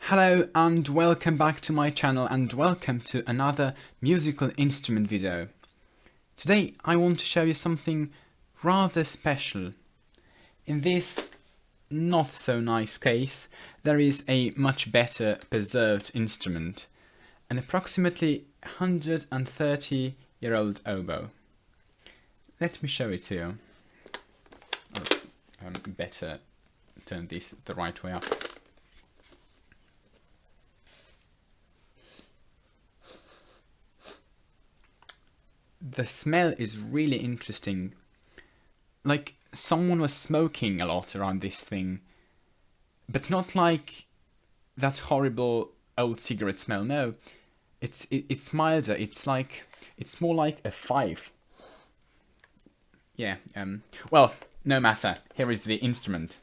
Hello and welcome back to my channel and welcome to another musical instrument video. Today I want to show you something rather special. In this not so nice case there is a much better preserved instrument, an approximately 130-year-old oboe. Let me show it to you. Better turn this the right way up. The smell is really interesting. Like someone was smoking a lot around this thing. But not like that horrible old cigarette smell, no. It's milder, it's more like a fife. Yeah, well, no matter, here is the instrument.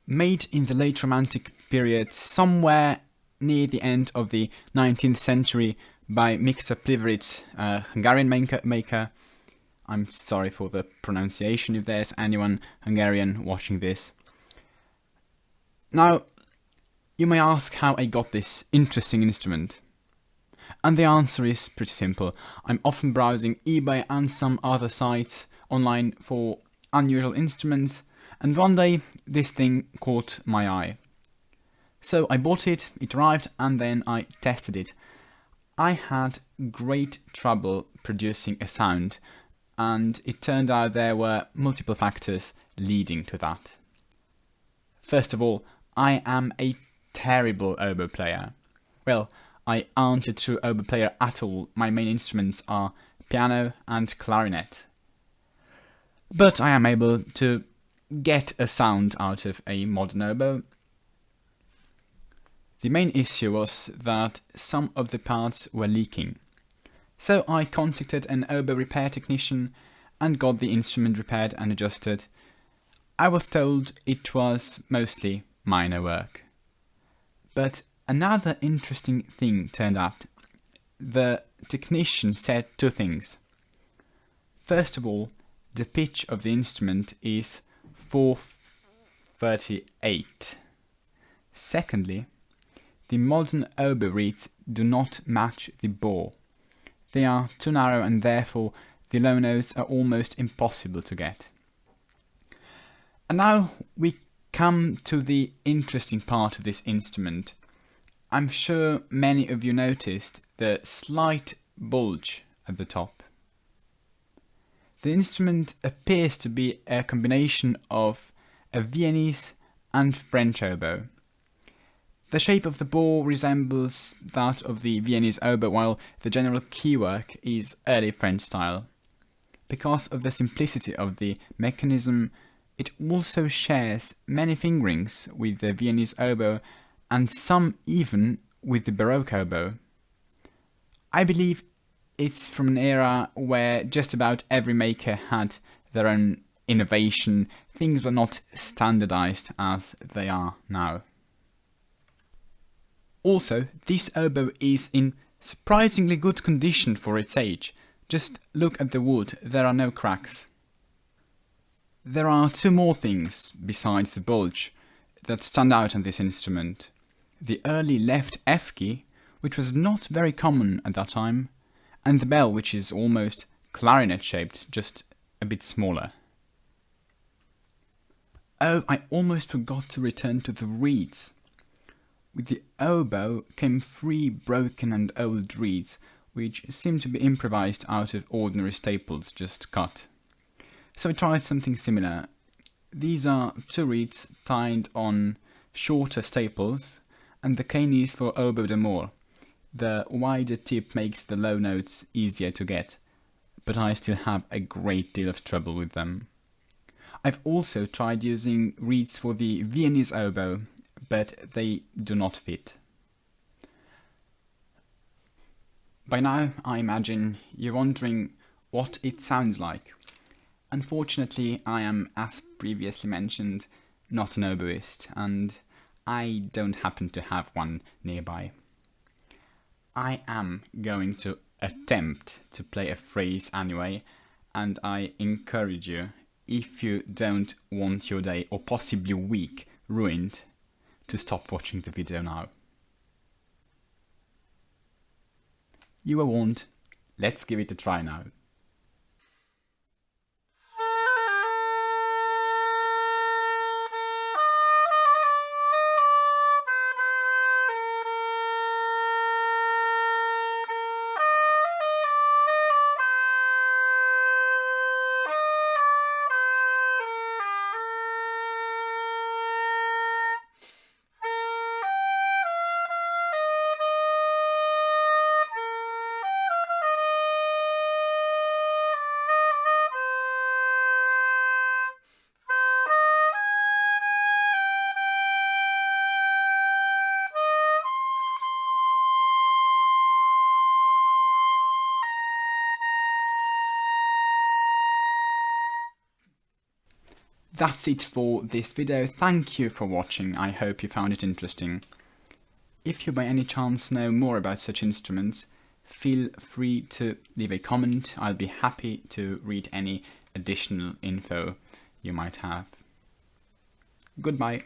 Made in the late Romantic period, somewhere near the end of the 19th century, by Miksa Pliverics, a Hungarian maker. I'm sorry for the pronunciation if there's anyone Hungarian watching this. Now, you may ask how I got this interesting instrument. And the answer is pretty simple. I'm often browsing eBay and some other sites online for unusual instruments, and one day this thing caught my eye. So I bought it, it arrived, and then I tested it. I had great trouble producing a sound, and it turned out there were multiple factors leading to that. First of all, I am a terrible oboe player. Well, I aren't a true oboe player at all. My main instruments are piano and clarinet. But I am able to get a sound out of a modern oboe. The main issue was that some of the parts were leaking. So I contacted an oboe repair technician and got the instrument repaired and adjusted. I was told it was mostly minor work. But another interesting thing turned up. The technician said two things. First of all, the pitch of the instrument is 4/38. Secondly, the modern oboe reeds do not match the bore. They are too narrow and therefore the low notes are almost impossible to get. And now we come to the interesting part of this instrument. I'm sure many of you noticed the slight bulge at the top. The instrument appears to be a combination of a Viennese and French oboe. The shape of the bore resembles that of the Viennese oboe, while the general keywork is early French style. Because of the simplicity of the mechanism, it also shares many fingerings with the Viennese oboe and some even with the Baroque oboe. I believe it's from an era where just about every maker had their own innovation. Things were not standardized as they are now. Also, this oboe is in surprisingly good condition for its age. Just look at the wood, there are no cracks. There are two more things, besides the bulge, that stand out on this instrument. The early left F key, which was not very common at that time, and the bell, which is almost clarinet shaped, just a bit smaller. Oh, I almost forgot to return to the reeds. With the oboe came 3 broken and old reeds, which seemed to be improvised out of ordinary staples just cut. So I tried something similar. These are 2 reeds tied on shorter staples, and the cane is for oboe d'amore. The wider tip makes the low notes easier to get, but I still have a great deal of trouble with them. I've also tried using reeds for the Viennese oboe, but they do not fit. By now, I imagine you're wondering what it sounds like. Unfortunately, I am, as previously mentioned, not an oboist, and I don't happen to have one nearby. I am going to attempt to play a phrase anyway, and I encourage you, if you don't want your day or possibly week ruined, to stop watching the video now. You were warned. Let's give it a try now. That's it for this video. Thank you for watching. I hope you found it interesting. If you by any chance know more about such instruments, feel free to leave a comment. I'll be happy to read any additional info you might have. Goodbye.